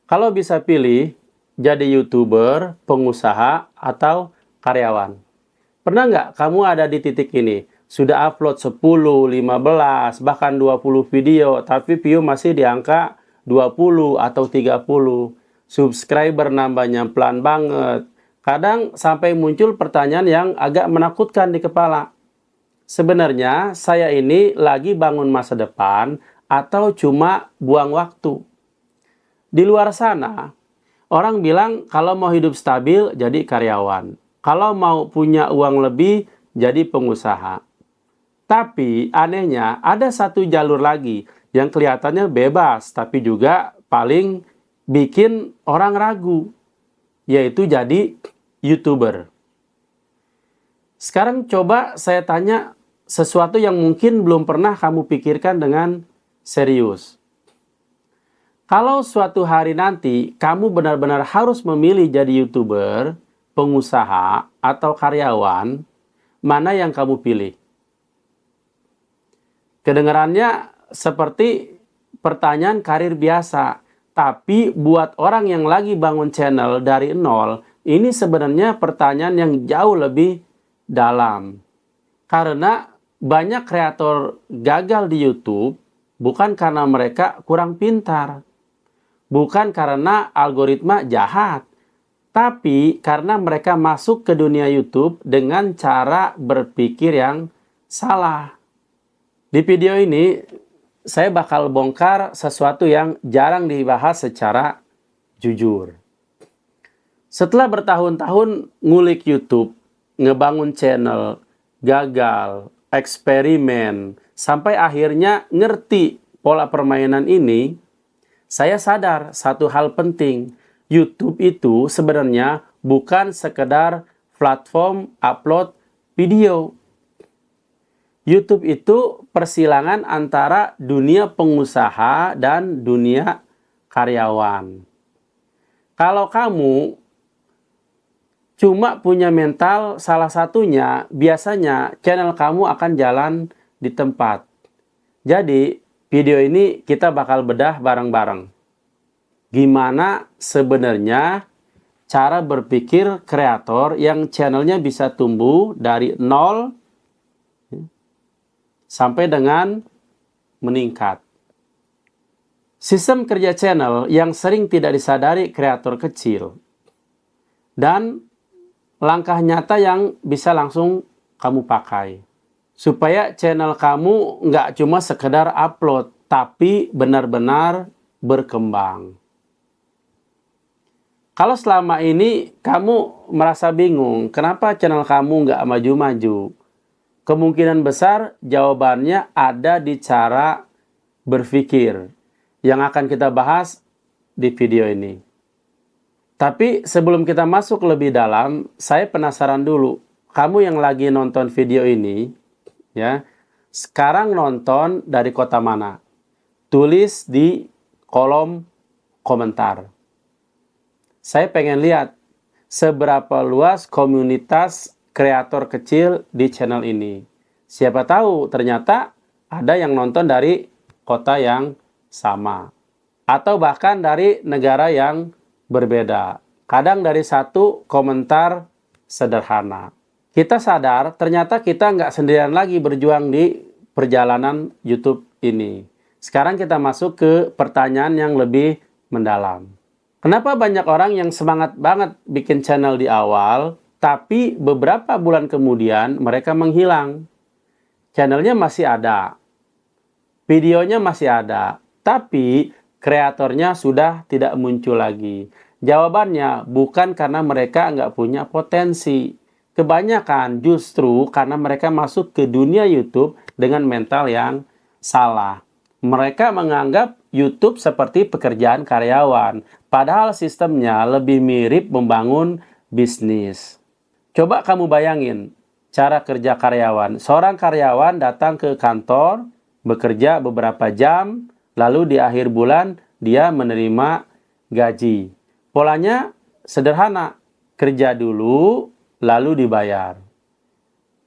Kalau bisa pilih, jadi YouTuber, pengusaha, atau karyawan. Pernah nggak kamu ada di titik ini? Sudah upload 10, 15, bahkan 20 video, tapi view masih di angka 20 atau 30. Subscriber nambahnya pelan banget. Kadang sampai muncul pertanyaan yang agak menakutkan di kepala. Sebenarnya saya ini lagi bangun masa depan atau cuma buang waktu? Di luar sana, orang bilang kalau mau hidup stabil jadi karyawan. Kalau mau punya uang lebih jadi pengusaha. Tapi anehnya ada satu jalur lagi yang kelihatannya bebas tapi juga paling bikin orang ragu, yaitu jadi YouTuber. Sekarang coba saya tanya sesuatu yang mungkin belum pernah kamu pikirkan dengan serius. Kalau suatu hari nanti kamu benar-benar harus memilih jadi YouTuber, pengusaha, atau karyawan, mana yang kamu pilih? Kedengarannya seperti pertanyaan karir biasa, tapi buat orang yang lagi bangun channel dari nol, ini sebenarnya pertanyaan yang jauh lebih dalam. Karena banyak kreator gagal di YouTube bukan karena mereka kurang pintar, bukan karena algoritma jahat, tapi karena mereka masuk ke dunia YouTube dengan cara berpikir yang salah. Di video ini, saya bakal bongkar sesuatu yang jarang dibahas secara jujur. Setelah bertahun-tahun ngulik YouTube, ngebangun channel, gagal, eksperimen, sampai akhirnya ngerti pola permainan ini, saya sadar satu hal penting. YouTube itu sebenarnya bukan sekedar platform upload video. YouTube itu persilangan antara dunia pengusaha dan dunia karyawan. Kalau kamu cuma punya mental salah satunya, biasanya channel kamu akan jalan di tempat. Jadi, video ini kita bakal bedah bareng-bareng. Gimana sebenarnya cara berpikir kreator yang channelnya bisa tumbuh dari nol sampai dengan meningkat. Sistem kerja channel yang sering tidak disadari kreator kecil. Dan langkah nyata yang bisa langsung kamu pakai. Supaya channel kamu nggak cuma sekedar upload, tapi benar-benar berkembang. Kalau selama ini kamu merasa bingung, kenapa channel kamu nggak maju-maju? Kemungkinan besar jawabannya ada di cara berpikir yang akan kita bahas di video ini. Tapi sebelum kita masuk lebih dalam, saya penasaran dulu. Kamu yang lagi nonton video ini, ya, sekarang nonton dari kota mana? Tulis di kolom komentar. Saya pengen lihat seberapa luas komunitas kreator kecil di channel ini. Siapa tahu ternyata ada yang nonton dari kota yang sama. Atau bahkan dari negara yang berbeda. Kadang dari satu komentar sederhana. Kita sadar ternyata kita nggak sendirian lagi berjuang di perjalanan YouTube ini. Sekarang kita masuk ke pertanyaan yang lebih mendalam. Kenapa banyak orang yang semangat banget bikin channel di awal, tapi beberapa bulan kemudian mereka menghilang? Channelnya masih ada, videonya masih ada, tapi kreatornya sudah tidak muncul lagi. Jawabannya bukan karena mereka nggak punya potensi. Kebanyakan justru karena mereka masuk ke dunia YouTube dengan mental yang salah. Mereka menganggap YouTube seperti pekerjaan karyawan, padahal sistemnya lebih mirip membangun bisnis. Coba kamu bayangin cara kerja karyawan. Seorang karyawan datang ke kantor, bekerja beberapa jam, lalu di akhir bulan dia menerima gaji. Polanya sederhana, kerja dulu, lalu dibayar.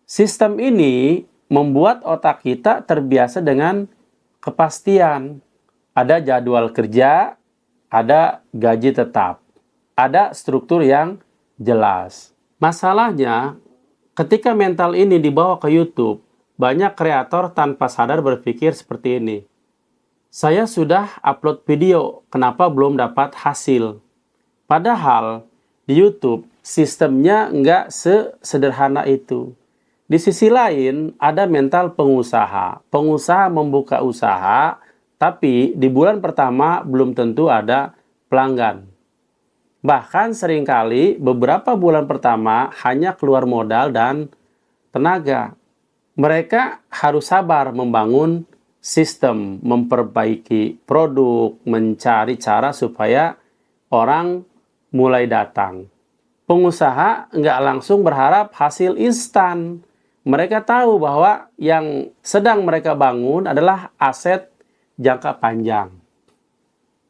Sistem ini membuat otak kita terbiasa dengan kepastian. Ada jadwal kerja, ada gaji tetap, ada struktur yang jelas. Masalahnya, ketika mental ini dibawa ke YouTube, banyak kreator tanpa sadar berpikir seperti ini. Saya sudah upload video, kenapa belum dapat hasil? Padahal di YouTube sistemnya nggak sesederhana itu. Di sisi lain ada mental pengusaha. Pengusaha membuka usaha, tapi di bulan pertama belum tentu ada pelanggan. Bahkan seringkali beberapa bulan pertama hanya keluar modal dan tenaga. Mereka harus sabar membangun sistem, memperbaiki produk, mencari cara supaya orang mulai datang. Pengusaha nggak langsung berharap hasil instan. Mereka tahu bahwa yang sedang mereka bangun adalah aset jangka panjang.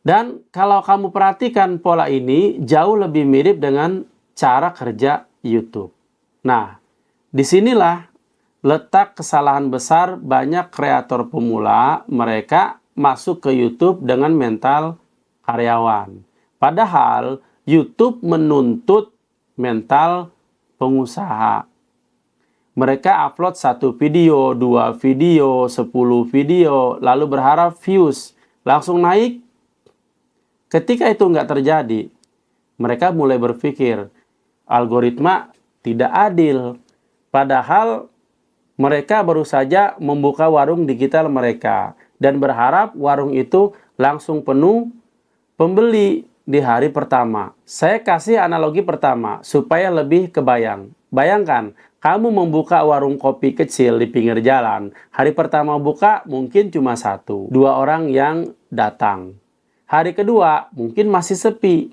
Dan kalau kamu perhatikan pola ini jauh lebih mirip dengan cara kerja YouTube. Nah, disinilah letak kesalahan besar banyak kreator pemula. Mereka masuk ke YouTube dengan mental karyawan. Padahal YouTube menuntut mental pengusaha. Mereka upload 1 video, 2 video, 10 video, lalu berharap views langsung naik. Ketika itu nggak terjadi, mereka mulai berpikir, algoritma tidak adil. Padahal mereka baru saja membuka warung digital mereka dan berharap warung itu langsung penuh pembeli di hari pertama. Saya kasih analogi pertama supaya lebih kebayang. Bayangkan, kamu membuka warung kopi kecil di pinggir jalan. Hari pertama buka mungkin cuma 1, 2 orang yang datang. Hari kedua mungkin masih sepi.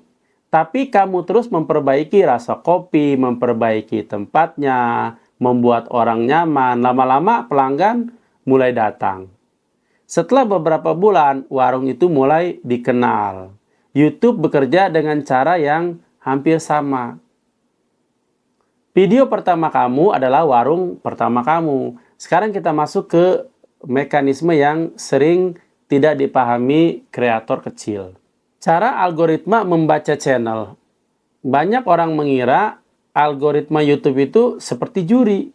Tapi kamu terus memperbaiki rasa kopi, memperbaiki tempatnya, membuat orang nyaman. Lama-lama pelanggan mulai datang. Setelah beberapa bulan, warung itu mulai dikenal. YouTube bekerja dengan cara yang hampir sama. Video pertama kamu adalah warung pertama kamu. Sekarang kita masuk ke mekanisme yang sering tidak dipahami kreator kecil. Cara algoritma membaca channel. Banyak orang mengira algoritma YouTube itu seperti juri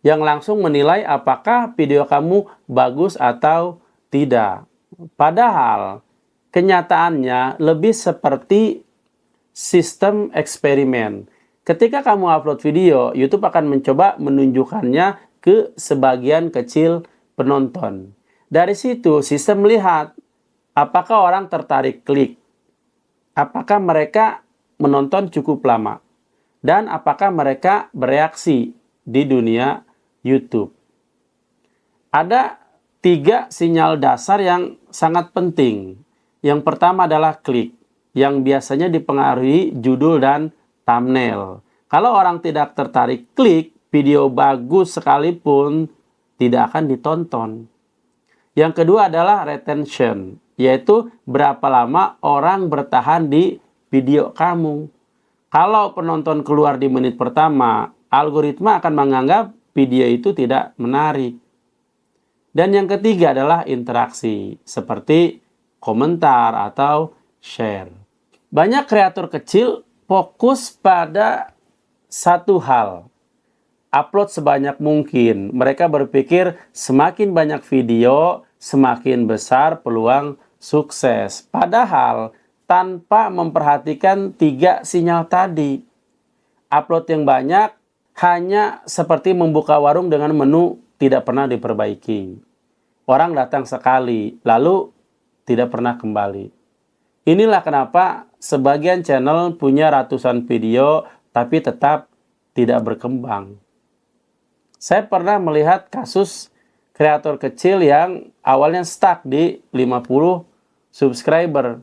yang langsung menilai apakah video kamu bagus atau tidak. Padahal kenyataannya lebih seperti sistem eksperimen. Ketika kamu upload video, YouTube akan mencoba menunjukkannya ke sebagian kecil penonton. Dari situ, sistem melihat apakah orang tertarik klik, apakah mereka menonton cukup lama, dan apakah mereka bereaksi di dunia YouTube. Ada 3 sinyal dasar yang sangat penting. Yang pertama adalah klik, yang biasanya dipengaruhi judul dan thumbnail. Kalau orang tidak tertarik klik, video bagus sekalipun tidak akan ditonton. Yang kedua adalah retention, yaitu berapa lama orang bertahan di video kamu. Kalau penonton keluar di menit pertama, algoritma akan menganggap video itu tidak menarik. Dan yang ketiga adalah interaksi, seperti komentar atau share. Banyak kreator kecil fokus pada satu hal. Upload sebanyak mungkin. Mereka berpikir semakin banyak video, semakin besar peluang sukses. Padahal tanpa memperhatikan 3 sinyal tadi. Upload yang banyak hanya seperti membuka warung dengan menu tidak pernah diperbaiki. Orang datang sekali, lalu tidak pernah kembali. Inilah kenapa sebagian channel punya ratusan video tapi tetap tidak berkembang. Saya pernah melihat kasus kreator kecil yang awalnya stuck di 50 subscriber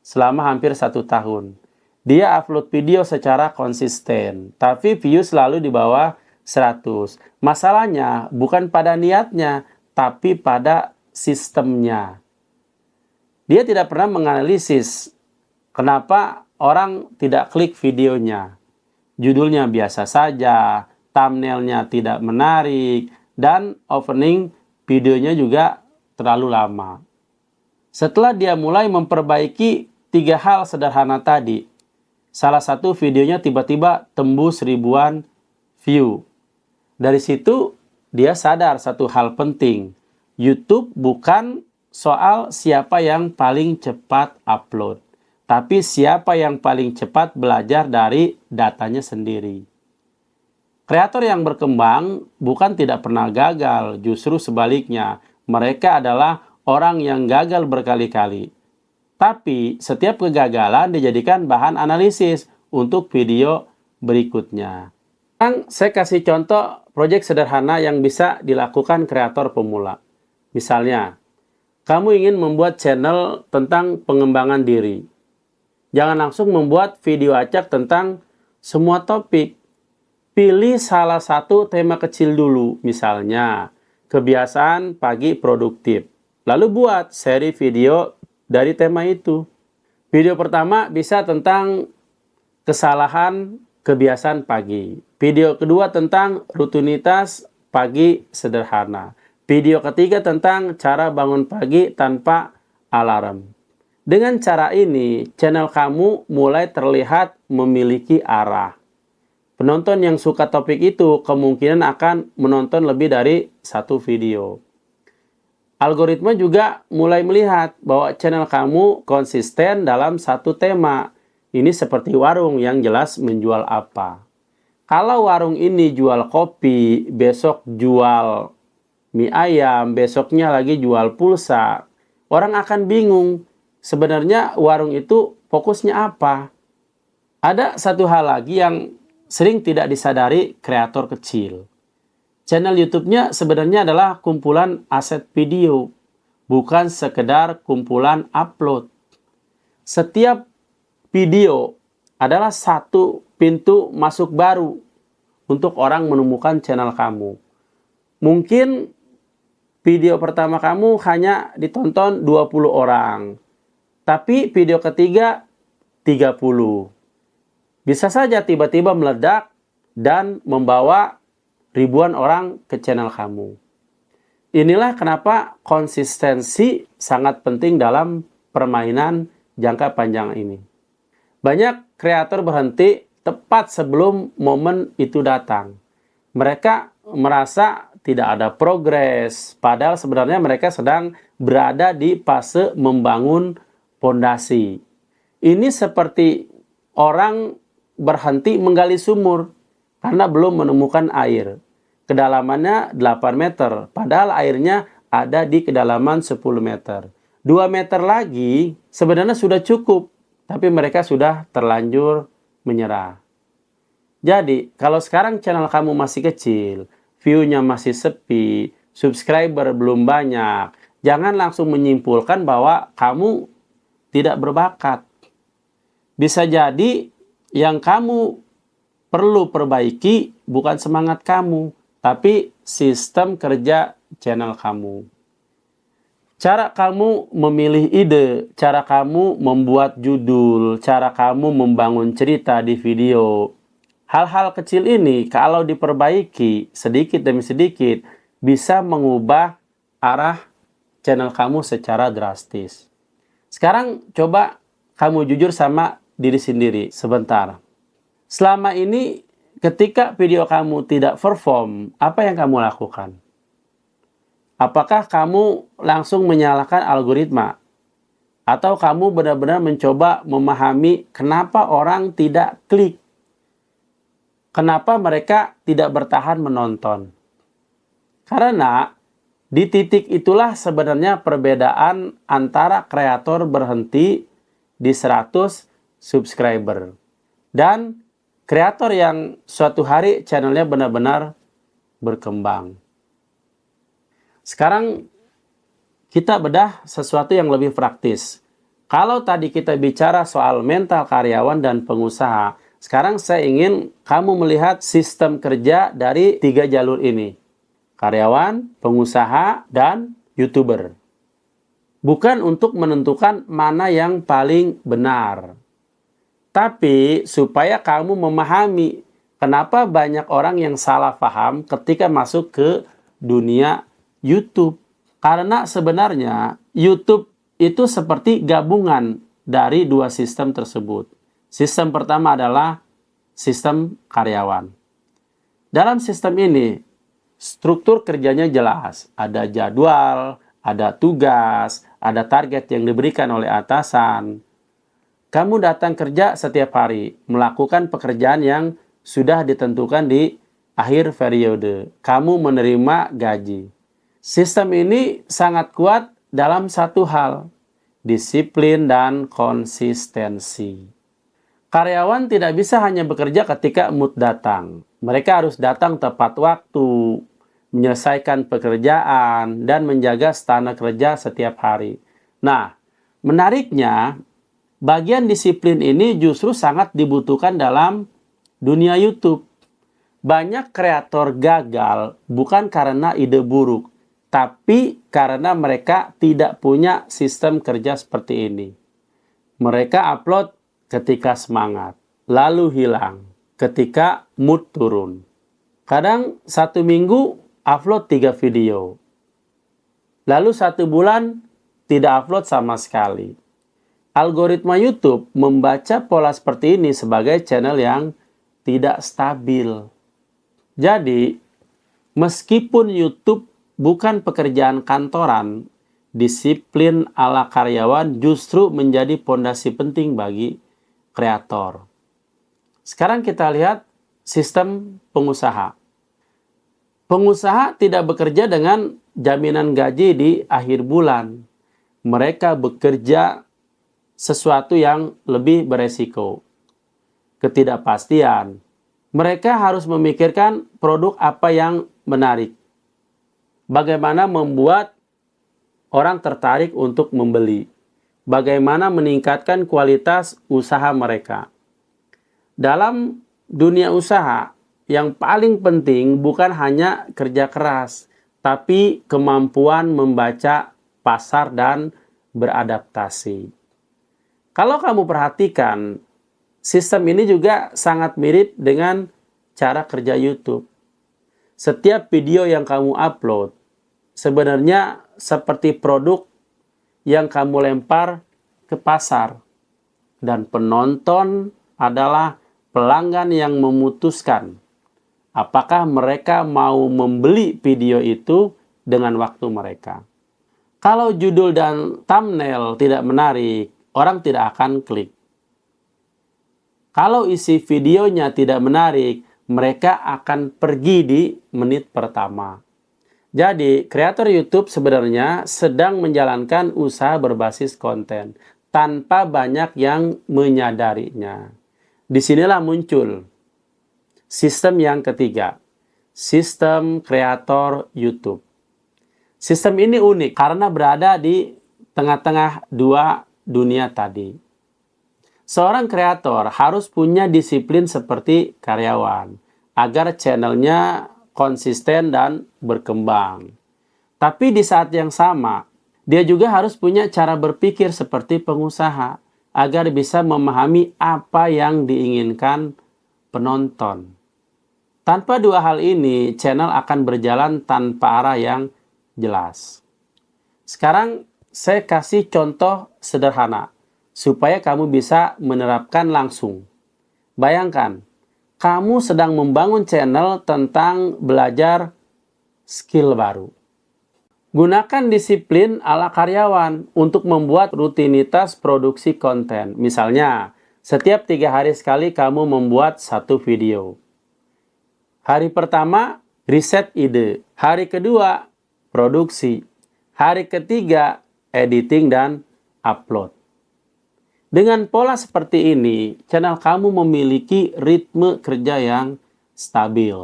selama hampir 1 tahun. Dia upload video secara konsisten, tapi views selalu di bawah 100. Masalahnya bukan pada niatnya, tapi pada sistemnya. Dia tidak pernah menganalisis kenapa orang tidak klik videonya. Judulnya biasa saja, thumbnailnya tidak menarik, dan opening videonya juga terlalu lama. Setelah dia mulai memperbaiki 3 hal sederhana tadi, salah satu videonya tiba-tiba tembus ribuan view. Dari situ dia sadar satu hal penting. YouTube bukan soal siapa yang paling cepat upload, tapi siapa yang paling cepat belajar dari datanya sendiri. Kreator yang berkembang bukan tidak pernah gagal, justru sebaliknya. Mereka adalah orang yang gagal berkali-kali. Tapi setiap kegagalan dijadikan bahan analisis untuk video berikutnya. Sekarang saya kasih contoh proyek sederhana yang bisa dilakukan kreator pemula. Misalnya, kamu ingin membuat channel tentang pengembangan diri. Jangan langsung membuat video acak tentang semua topik. Pilih salah satu tema kecil dulu, misalnya kebiasaan pagi produktif. Lalu buat seri video dari tema itu. Video pertama bisa tentang kesalahan kebiasaan pagi. Video kedua tentang rutinitas pagi sederhana. Video ketiga tentang cara bangun pagi tanpa alarm. Dengan cara ini, channel kamu mulai terlihat memiliki arah. Penonton yang suka topik itu kemungkinan akan menonton lebih dari satu video. Algoritma juga mulai melihat bahwa channel kamu konsisten dalam satu tema. Ini seperti warung yang jelas menjual apa. Kalau warung ini jual kopi, besok jual mie ayam, besoknya lagi jual pulsa, orang akan bingung. Sebenarnya warung itu fokusnya apa? Ada satu hal lagi yang sering tidak disadari kreator kecil. Channel YouTube-nya sebenarnya adalah kumpulan aset video, bukan sekedar kumpulan upload. Setiap video adalah satu pintu masuk baru untuk orang menemukan channel kamu. Mungkin video pertama kamu hanya ditonton 20 orang, tapi video ketiga 30. Bisa saja tiba-tiba meledak dan membawa ribuan orang ke channel kamu. Inilah kenapa konsistensi sangat penting dalam permainan jangka panjang ini. Banyak kreator berhenti tepat sebelum momen itu datang. Mereka merasa tidak ada progres, padahal sebenarnya mereka sedang berada di fase membangun fondasi. Ini seperti orang berhenti menggali sumur karena belum menemukan air. Kedalamannya 8 meter, padahal airnya ada di kedalaman 10 meter. 2 meter lagi sebenarnya sudah cukup, tapi mereka sudah terlanjur menyerah. Jadi, kalau sekarang channel kamu masih kecil, view-nya masih sepi, subscriber belum banyak, jangan langsung menyimpulkan bahwa kamu tidak berbakat. Bisa jadi yang kamu perlu perbaiki bukan semangat kamu, tapi sistem kerja channel kamu. Cara kamu memilih ide, cara kamu membuat judul, cara kamu membangun cerita di video. Hal-hal kecil ini kalau diperbaiki sedikit demi sedikit bisa mengubah arah channel kamu secara drastis. Sekarang coba kamu jujur sama diri sendiri sebentar. Selama ini ketika video kamu tidak perform, apa yang kamu lakukan? Apakah kamu langsung menyalahkan algoritma? Atau kamu benar-benar mencoba memahami kenapa orang tidak klik? Kenapa mereka tidak bertahan menonton? Karena di titik itulah sebenarnya perbedaan antara kreator berhenti di 100 subscriber dan kreator yang suatu hari channelnya benar-benar berkembang. Sekarang kita bedah sesuatu yang lebih praktis. Kalau tadi kita bicara soal mental karyawan dan pengusaha, sekarang saya ingin kamu melihat sistem kerja dari 3 jalur ini. Karyawan, pengusaha, dan YouTuber. Bukan untuk menentukan mana yang paling benar, tapi supaya kamu memahami kenapa banyak orang yang salah paham ketika masuk ke dunia YouTube. Karena sebenarnya YouTube itu seperti gabungan dari dua sistem tersebut. Sistem pertama adalah sistem karyawan. Dalam sistem ini, struktur kerjanya jelas. Ada jadwal, ada tugas, ada target yang diberikan oleh atasan. Kamu datang kerja setiap hari, melakukan pekerjaan yang sudah ditentukan di akhir periode. Kamu menerima gaji. Sistem ini sangat kuat dalam satu hal, disiplin dan konsistensi. Karyawan tidak bisa hanya bekerja ketika mood datang. Mereka harus datang tepat waktu, menyelesaikan pekerjaan, dan menjaga standar kerja setiap hari. Nah, menariknya, bagian disiplin ini justru sangat dibutuhkan dalam dunia YouTube. Banyak kreator gagal bukan karena ide buruk, tapi karena mereka tidak punya sistem kerja seperti ini. Mereka upload ketika semangat, lalu hilang ketika mood turun. Kadang 1 minggu upload 3 video, lalu 1 bulan tidak upload sama sekali. Algoritma YouTube membaca pola seperti ini sebagai channel yang tidak stabil. Jadi, meskipun YouTube bukan pekerjaan kantoran, disiplin ala karyawan justru menjadi pondasi penting bagi kreator. Sekarang kita lihat sistem pengusaha. Pengusaha tidak bekerja dengan jaminan gaji di akhir bulan. Mereka bekerja sesuatu yang lebih beresiko. Ketidakpastian. Mereka harus memikirkan produk apa yang menarik. Bagaimana membuat orang tertarik untuk membeli. Bagaimana meningkatkan kualitas usaha mereka. Dalam dunia usaha, yang paling penting bukan hanya kerja keras, tapi kemampuan membaca pasar dan beradaptasi. Kalau kamu perhatikan, sistem ini juga sangat mirip dengan cara kerja YouTube. Setiap video yang kamu upload sebenarnya seperti produk yang kamu lempar ke pasar. Dan penonton adalah pelanggan yang memutuskan apakah mereka mau membeli video itu dengan waktu mereka. Kalau judul dan thumbnail tidak menarik, orang tidak akan klik. Kalau isi videonya tidak menarik, mereka akan pergi di menit pertama. Jadi, kreator YouTube sebenarnya sedang menjalankan usaha berbasis konten tanpa banyak yang menyadarinya. Disinilah muncul sistem yang ketiga, sistem kreator YouTube. Sistem ini unik karena berada di tengah-tengah dua dunia tadi. Seorang kreator harus punya disiplin seperti karyawan agar channelnya konsisten dan berkembang. Tapi di saat yang sama, dia juga harus punya cara berpikir seperti pengusaha agar bisa memahami apa yang diinginkan penonton. Tanpa dua hal ini, channel akan berjalan tanpa arah yang jelas. Sekarang saya kasih contoh sederhana supaya kamu bisa menerapkan langsung. Bayangkan, kamu sedang membangun channel tentang belajar skill baru. Gunakan disiplin ala karyawan untuk membuat rutinitas produksi konten. Misalnya, setiap 3 hari sekali kamu membuat 1 video. Hari pertama, riset ide. Hari kedua, produksi. Hari ketiga, editing dan upload. Dengan pola seperti ini, channel kamu memiliki ritme kerja yang stabil.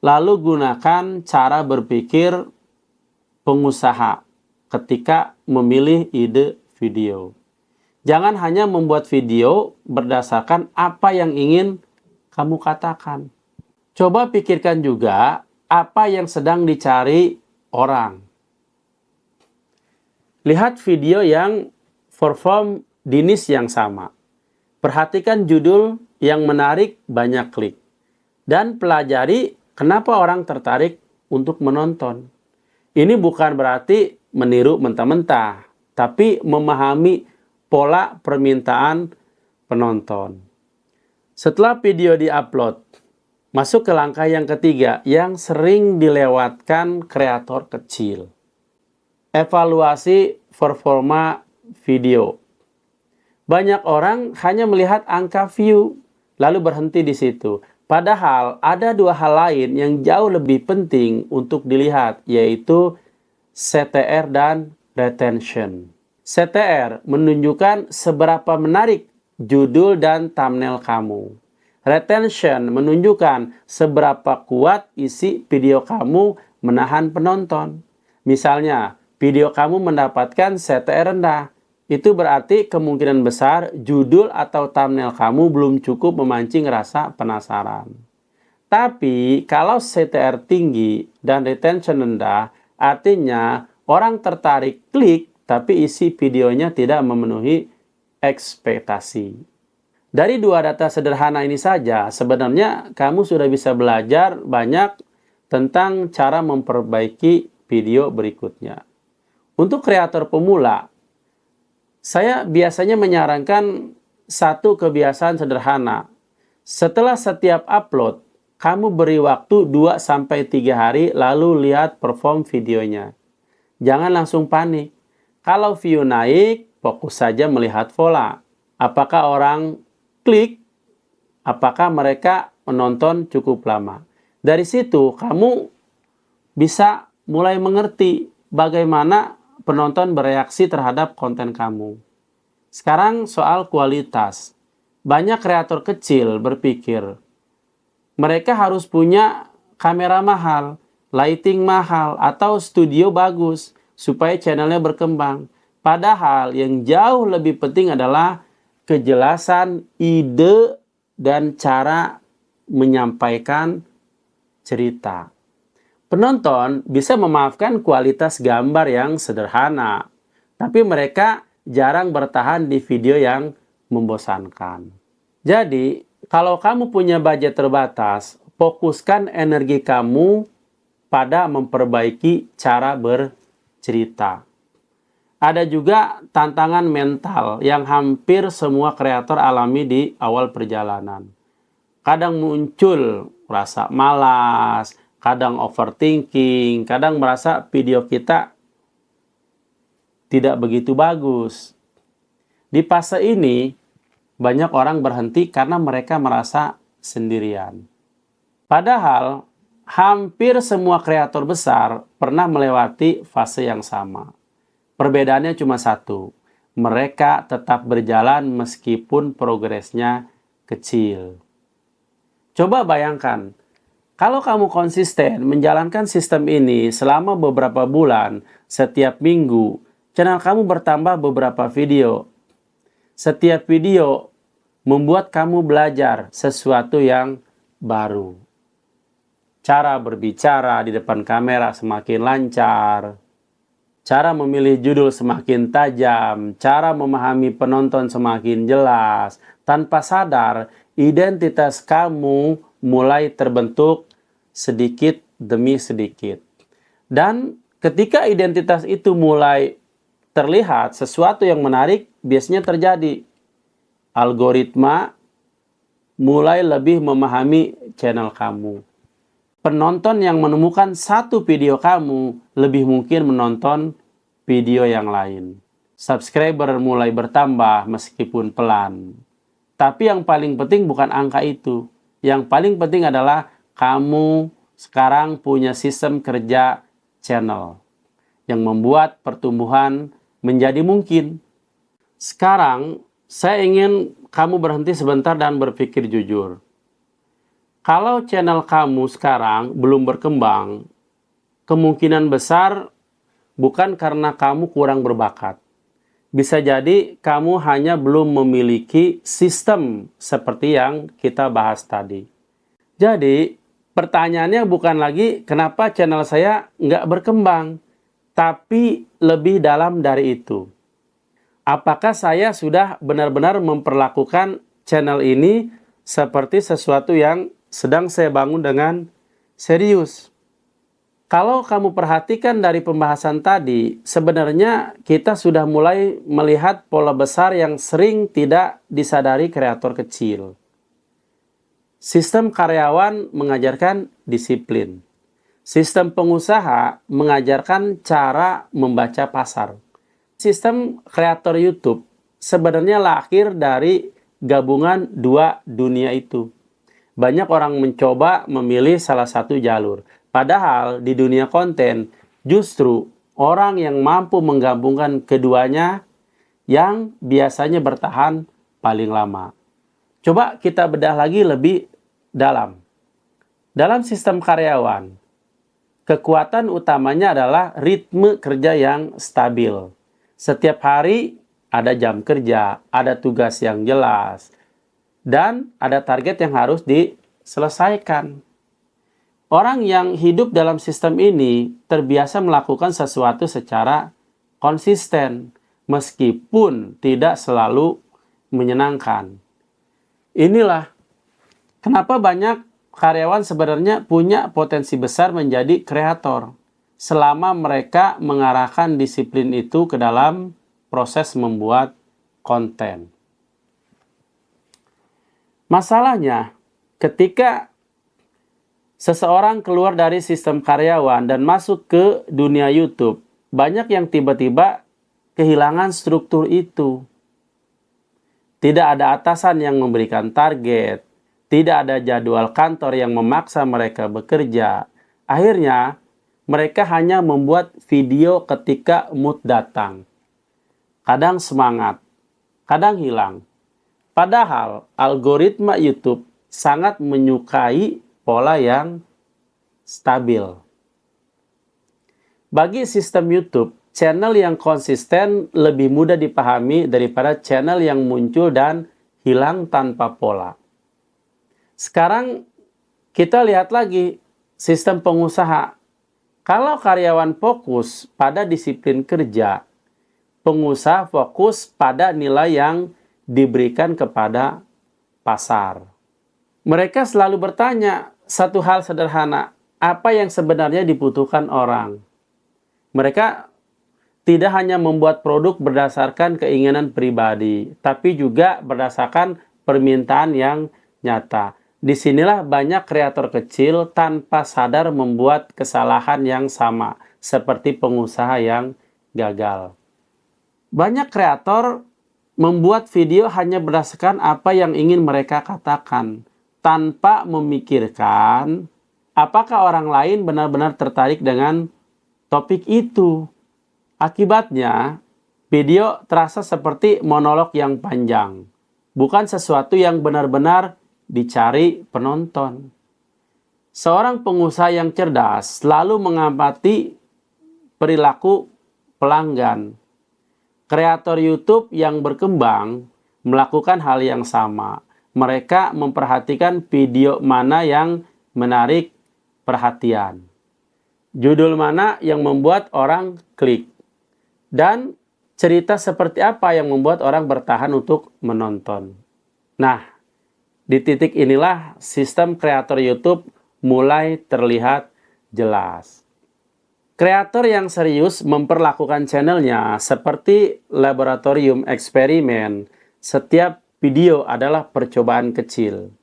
Lalu gunakan cara berpikir pengusaha ketika memilih ide video. Jangan hanya membuat video berdasarkan apa yang ingin kamu katakan. Coba pikirkan juga apa yang sedang dicari orang. Lihat video yang perform di niche yang sama. Perhatikan judul yang menarik banyak klik. Dan pelajari kenapa orang tertarik untuk menonton. Ini bukan berarti meniru mentah-mentah, tapi memahami pola permintaan penonton. Setelah video diupload, masuk ke langkah yang ketiga yang sering dilewatkan kreator kecil. Evaluasi performa video. Banyak orang hanya melihat angka view, lalu berhenti di situ. Padahal ada dua hal lain yang jauh lebih penting untuk dilihat, yaitu CTR dan retention. CTR menunjukkan seberapa menarik judul dan thumbnail kamu. Retention menunjukkan seberapa kuat isi video kamu menahan penonton. Misalnya, video kamu mendapatkan CTR rendah. Itu berarti kemungkinan besar judul atau thumbnail kamu belum cukup memancing rasa penasaran. Tapi kalau CTR tinggi dan retention rendah, artinya orang tertarik klik tapi isi videonya tidak memenuhi ekspektasi. Dari dua data sederhana ini saja, sebenarnya kamu sudah bisa belajar banyak tentang cara memperbaiki video berikutnya. Untuk kreator pemula, saya biasanya menyarankan satu kebiasaan sederhana. Setelah setiap upload, kamu beri waktu 2-3 hari lalu lihat perform videonya. Jangan langsung panik. Kalau view naik, fokus saja melihat pola. Apakah orang klik? Apakah mereka menonton cukup lama? Dari situ kamu bisa mulai mengerti bagaimana penonton bereaksi terhadap konten kamu. Sekarang soal kualitas. Banyak kreator kecil berpikir mereka harus punya kamera mahal, lighting mahal, atau studio bagus supaya channelnya berkembang. Padahal yang jauh lebih penting adalah kejelasan ide dan cara menyampaikan cerita. Penonton bisa memaafkan kualitas gambar yang sederhana, tapi mereka jarang bertahan di video yang membosankan. Jadi, kalau kamu punya budget terbatas, fokuskan energi kamu pada memperbaiki cara bercerita. Ada juga tantangan mental yang hampir semua kreator alami di awal perjalanan. Kadang muncul rasa malas, kadang overthinking, kadang merasa video kita tidak begitu bagus. Di fase ini, banyak orang berhenti karena mereka merasa sendirian. Padahal, hampir semua kreator besar pernah melewati fase yang sama. Perbedaannya cuma satu, mereka tetap berjalan meskipun progresnya kecil. Coba bayangkan, kalau kamu konsisten menjalankan sistem ini selama beberapa bulan, setiap minggu, channel kamu bertambah beberapa video. Setiap video membuat kamu belajar sesuatu yang baru. Cara berbicara di depan kamera semakin lancar. Cara memilih judul semakin tajam. Cara memahami penonton semakin jelas. Tanpa sadar, identitas kamu mulai terbentuk sedikit demi sedikit. Dan ketika identitas itu mulai terlihat, sesuatu yang menarik biasanya terjadi. Algoritma mulai lebih memahami channel kamu. Penonton yang menemukan satu video kamu lebih mungkin menonton video yang lain. Subscriber mulai bertambah meskipun pelan. Tapi yang paling penting bukan angka itu. Yang paling penting adalah kamu sekarang punya sistem kerja channel yang membuat pertumbuhan menjadi mungkin. Sekarang, saya ingin kamu berhenti sebentar dan berpikir jujur. Kalau channel kamu sekarang belum berkembang, kemungkinan besar bukan karena kamu kurang berbakat. Bisa jadi kamu hanya belum memiliki sistem seperti yang kita bahas tadi. Jadi, pertanyaannya bukan lagi kenapa channel saya nggak berkembang, tapi lebih dalam dari itu. Apakah saya sudah benar-benar memperlakukan channel ini seperti sesuatu yang sedang saya bangun dengan serius? Kalau kamu perhatikan dari pembahasan tadi, sebenarnya kita sudah mulai melihat pola besar yang sering tidak disadari kreator kecil. Sistem karyawan mengajarkan disiplin. Sistem pengusaha mengajarkan cara membaca pasar. Sistem kreator YouTube sebenarnya lahir dari gabungan dua dunia itu. Banyak orang mencoba memilih salah satu jalur. Padahal di dunia konten, justru orang yang mampu menggabungkan keduanya yang biasanya bertahan paling lama. Coba kita bedah lagi lebih dalam. Dalam sistem karyawan, kekuatan utamanya adalah ritme kerja yang stabil. Setiap hari ada jam kerja, ada tugas yang jelas, dan ada target yang harus diselesaikan. Orang yang hidup dalam sistem ini terbiasa melakukan sesuatu secara konsisten, meskipun tidak selalu menyenangkan. Inilah kenapa banyak karyawan sebenarnya punya potensi besar menjadi kreator, selama mereka mengarahkan disiplin itu ke dalam proses membuat konten. Masalahnya, ketika seseorang keluar dari sistem karyawan dan masuk ke dunia YouTube, banyak yang tiba-tiba kehilangan struktur itu. Tidak ada atasan yang memberikan target, tidak ada jadwal kantor yang memaksa mereka bekerja. Akhirnya, mereka hanya membuat video ketika mood datang. Kadang semangat, kadang hilang. Padahal algoritma YouTube sangat menyukai pola yang stabil. Bagi sistem YouTube, channel yang konsisten lebih mudah dipahami daripada channel yang muncul dan hilang tanpa pola. Sekarang kita lihat lagi sistem pengusaha. Kalau karyawan fokus pada disiplin kerja, pengusaha fokus pada nilai yang diberikan kepada pasar. Mereka selalu bertanya satu hal sederhana, apa yang sebenarnya dibutuhkan orang? Mereka tidak hanya membuat produk berdasarkan keinginan pribadi, tapi juga berdasarkan permintaan yang nyata. Disinilah banyak kreator kecil tanpa sadar membuat kesalahan yang sama, seperti pengusaha yang gagal. Banyak kreator membuat video hanya berdasarkan apa yang ingin mereka katakan, tanpa memikirkan apakah orang lain benar-benar tertarik dengan topik itu. Akibatnya, video terasa seperti monolog yang panjang, bukan sesuatu yang benar-benar dicari penonton. Seorang pengusaha yang cerdas selalu mengamati perilaku pelanggan. Kreator YouTube yang berkembang melakukan hal yang sama. Mereka memperhatikan video mana yang menarik perhatian, judul mana yang membuat orang klik, dan cerita seperti apa yang membuat orang bertahan untuk menonton. Nah, di titik inilah sistem kreator YouTube mulai terlihat jelas. Kreator yang serius memperlakukan channelnya seperti laboratorium eksperimen. Setiap video adalah percobaan kecil.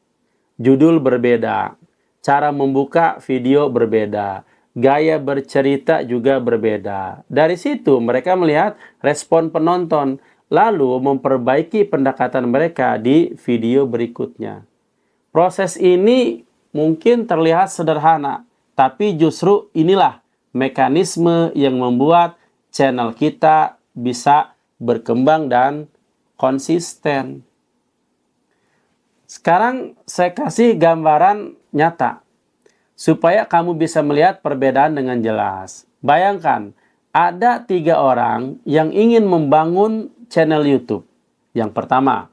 Judul berbeda, cara membuka video berbeda, gaya bercerita juga berbeda. Dari situ mereka melihat respon penonton, lalu memperbaiki pendekatan mereka di video berikutnya. Proses ini mungkin terlihat sederhana, tapi justru inilah mekanisme yang membuat channel kita bisa berkembang dan konsisten. Sekarang saya kasih gambaran nyata supaya kamu bisa melihat perbedaan dengan jelas. Bayangkan, ada 3 orang yang ingin membangun channel YouTube. Yang pertama,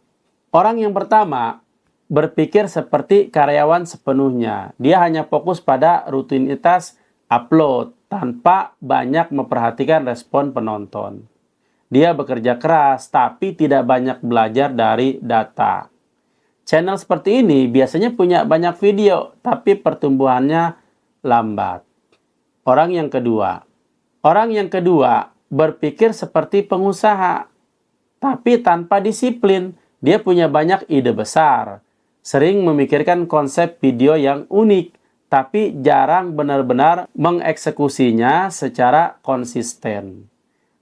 orang yang pertama berpikir seperti karyawan sepenuhnya. Dia hanya fokus pada rutinitas upload tanpa banyak memperhatikan respon penonton. Dia bekerja keras tapi tidak banyak belajar dari data. Channel seperti ini biasanya punya banyak video, tapi pertumbuhannya lambat. Orang yang kedua. Orang yang kedua berpikir seperti pengusaha, tapi tanpa disiplin. Dia punya banyak ide besar, sering memikirkan konsep video yang unik, tapi jarang benar-benar mengeksekusinya secara konsisten.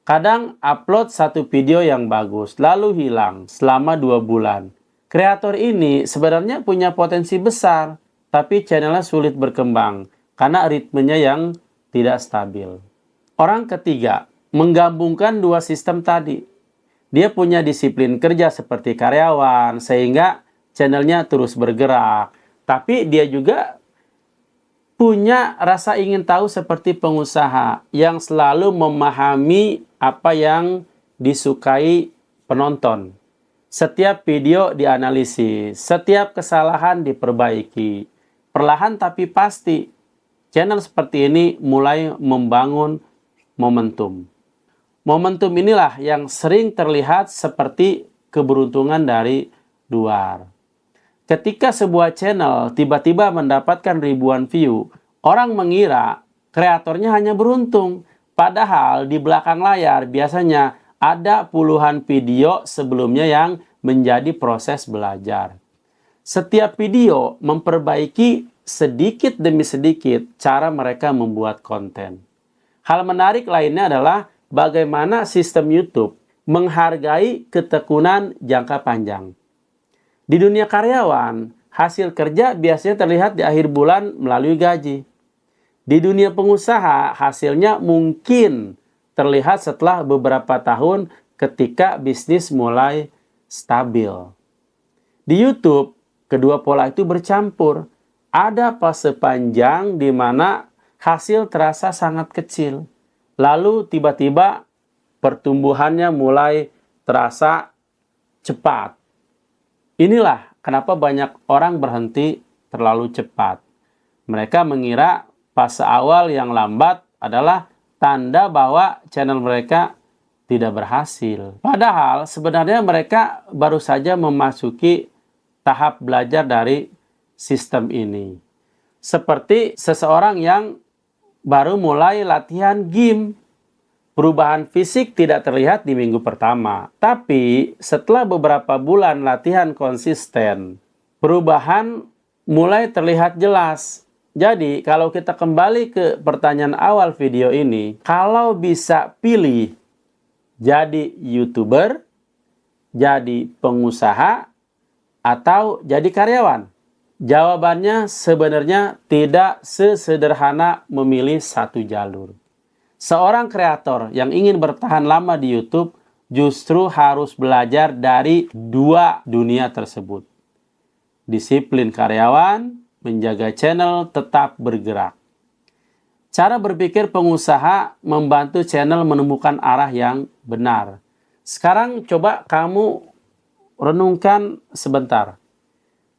Kadang upload satu video yang bagus, lalu hilang selama 2 bulan. Kreator ini sebenarnya punya potensi besar, tapi channelnya sulit berkembang karena ritmenya yang tidak stabil. Orang ketiga, menggabungkan dua sistem tadi. Dia punya disiplin kerja seperti karyawan, sehingga channelnya terus bergerak. Tapi dia juga punya rasa ingin tahu seperti pengusaha yang selalu memahami apa yang disukai penonton. Setiap video dianalisis, setiap kesalahan diperbaiki. Perlahan tapi pasti, channel seperti ini mulai membangun momentum. Momentum inilah yang sering terlihat seperti keberuntungan dari luar. Ketika sebuah channel tiba-tiba mendapatkan ribuan view, orang mengira kreatornya hanya beruntung. Padahal di belakang layar biasanya ada puluhan video sebelumnya yang menjadi proses belajar. Setiap video memperbaiki sedikit demi sedikit cara mereka membuat konten. Hal menarik lainnya adalah bagaimana sistem YouTube menghargai ketekunan jangka panjang. Di dunia karyawan, hasil kerja biasanya terlihat di akhir bulan melalui gaji. Di dunia pengusaha, hasilnya mungkin terlihat setelah beberapa tahun ketika bisnis mulai stabil. Di YouTube, kedua pola itu bercampur. Ada fase panjang di mana hasil terasa sangat kecil. Lalu tiba-tiba pertumbuhannya mulai terasa cepat. Inilah kenapa banyak orang berhenti terlalu cepat. Mereka mengira fase awal yang lambat adalah tanda bahwa channel mereka tidak berhasil. Padahal sebenarnya mereka baru saja memasuki tahap belajar dari sistem ini. Seperti seseorang yang baru mulai latihan gym. Perubahan fisik tidak terlihat di minggu pertama. Tapi setelah beberapa bulan latihan konsisten, perubahan mulai terlihat jelas. Jadi kalau kita kembali ke pertanyaan awal video ini, kalau bisa pilih jadi YouTuber, jadi pengusaha, atau jadi karyawan? Jawabannya sebenarnya tidak sesederhana memilih satu jalur. Seorang kreator yang ingin bertahan lama di YouTube justru harus belajar dari dua dunia tersebut. Disiplin karyawan, menjaga channel tetap bergerak. Cara berpikir pengusaha membantu channel menemukan arah yang benar. Sekarang coba kamu renungkan sebentar.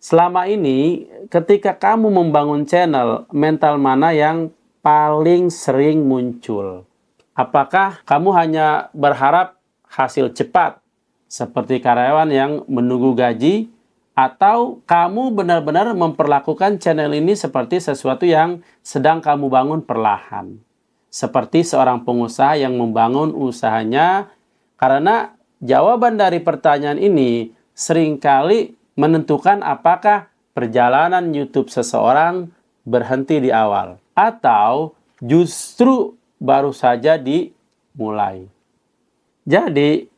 Selama ini, ketika kamu membangun channel, mental mana yang paling sering muncul? Apakah kamu hanya berharap hasil cepat, seperti karyawan yang menunggu gaji, atau kamu benar-benar memperlakukan channel ini seperti sesuatu yang sedang kamu bangun perlahan? Seperti seorang pengusaha yang membangun usahanya, karena jawaban dari pertanyaan ini seringkali menentukan apakah perjalanan YouTube seseorang berhenti di awal atau justru baru saja dimulai. Jadi,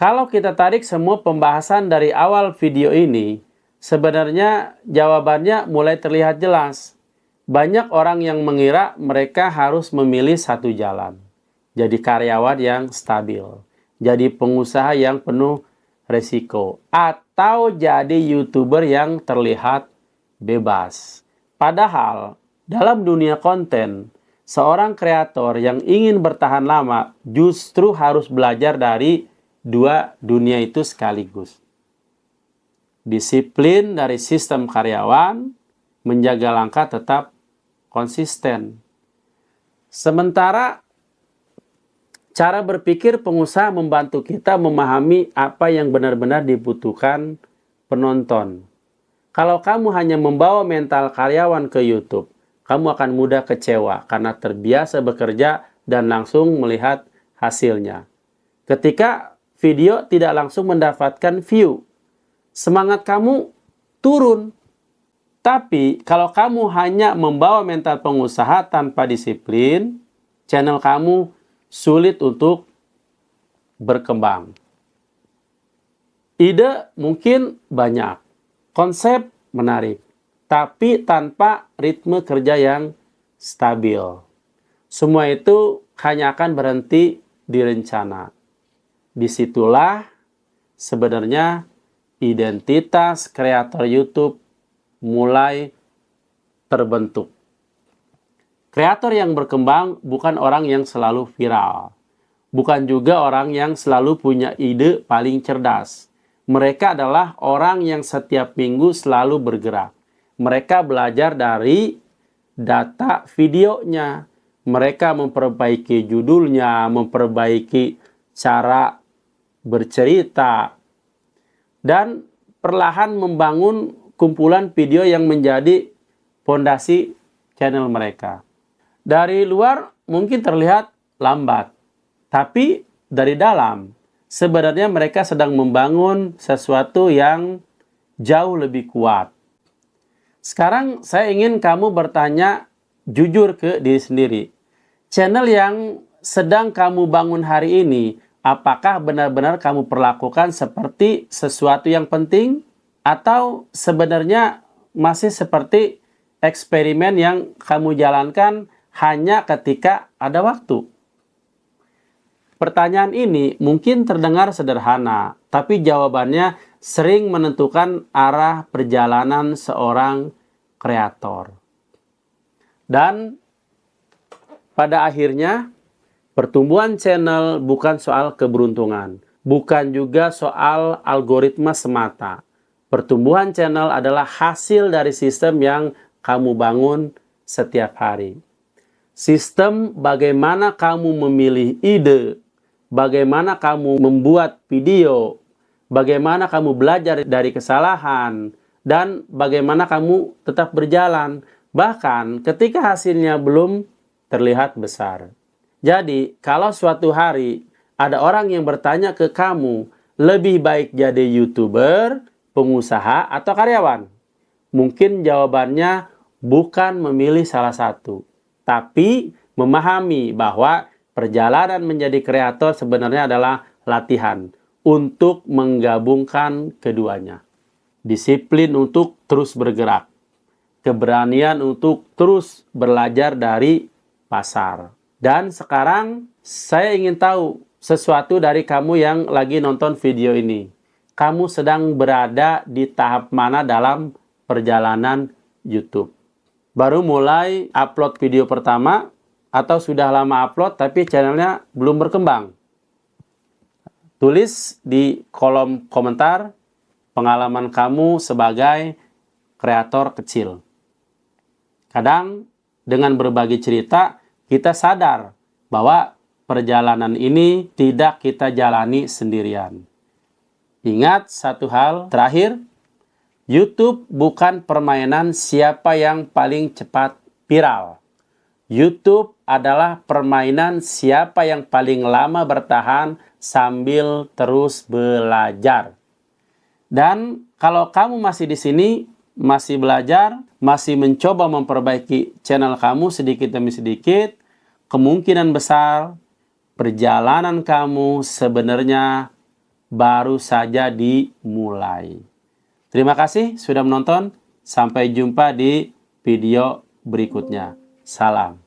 kalau kita tarik semua pembahasan dari awal video ini, sebenarnya jawabannya mulai terlihat jelas. Banyak orang yang mengira mereka harus memilih satu jalan. Jadi karyawan yang stabil, jadi pengusaha yang penuh resiko, atau jadi YouTuber yang terlihat bebas. Padahal dalam dunia konten, seorang kreator yang ingin bertahan lama justru harus belajar dari dua dunia itu sekaligus. Disiplin dari sistem karyawan, menjaga langkah tetap konsisten. Sementara cara berpikir pengusaha membantu kita memahami apa yang benar-benar dibutuhkan penonton. Kalau kamu hanya membawa mental karyawan ke YouTube, kamu akan mudah kecewa karena terbiasa bekerja dan langsung melihat hasilnya. Ketika video tidak langsung mendapatkan view, semangat kamu turun. Tapi kalau kamu hanya membawa mental pengusaha tanpa disiplin, channel kamu sulit untuk berkembang. Ide mungkin banyak, konsep menarik, tapi tanpa ritme kerja yang stabil. Semua itu hanya akan berhenti di rencana. Disitulah sebenarnya identitas kreator YouTube mulai terbentuk. Kreator yang berkembang bukan orang yang selalu viral. Bukan juga orang yang selalu punya ide paling cerdas. Mereka adalah orang yang setiap minggu selalu bergerak. Mereka belajar dari data videonya. Mereka memperbaiki judulnya, memperbaiki cara bercerita, dan perlahan membangun kumpulan video yang menjadi fondasi channel mereka. Dari luar mungkin terlihat lambat, tapi dari dalam sebenarnya mereka sedang membangun sesuatu yang jauh lebih kuat. Sekarang saya ingin kamu bertanya jujur ke diri sendiri. Channel yang sedang kamu bangun hari ini, apakah benar-benar kamu perlakukan seperti sesuatu yang penting? Atau sebenarnya masih seperti eksperimen yang kamu jalankan hanya ketika ada waktu? Pertanyaan ini mungkin terdengar sederhana, tapi jawabannya sering menentukan arah perjalanan seorang kreator. Dan pada akhirnya, pertumbuhan channel bukan soal keberuntungan, bukan juga soal algoritma semata. Pertumbuhan channel adalah hasil dari sistem yang kamu bangun setiap hari. Sistem bagaimana kamu memilih ide, bagaimana kamu membuat video, bagaimana kamu belajar dari kesalahan, dan bagaimana kamu tetap berjalan, bahkan ketika hasilnya belum terlihat besar. Jadi, kalau suatu hari ada orang yang bertanya ke kamu, lebih baik jadi YouTuber, pengusaha, atau karyawan? Mungkin jawabannya bukan memilih salah satu, tapi memahami bahwa perjalanan menjadi kreator sebenarnya adalah latihan untuk menggabungkan keduanya. Disiplin untuk terus bergerak, keberanian untuk terus belajar dari pasar. Dan sekarang saya ingin tahu sesuatu dari kamu yang lagi nonton video ini. Kamu sedang berada di tahap mana dalam perjalanan YouTube? Baru mulai upload video pertama, atau sudah lama upload tapi channelnya belum berkembang? Tulis di kolom komentar pengalaman kamu sebagai kreator kecil. Kadang dengan berbagi cerita, kita sadar bahwa perjalanan ini tidak kita jalani sendirian. Ingat satu hal terakhir, YouTube bukan permainan siapa yang paling cepat viral. YouTube adalah permainan siapa yang paling lama bertahan sambil terus belajar. Dan kalau kamu masih di sini, masih belajar, masih mencoba memperbaiki channel kamu sedikit demi sedikit, kemungkinan besar perjalanan kamu sebenarnya baru saja dimulai. Terima kasih sudah menonton. Sampai jumpa di video berikutnya. Salam.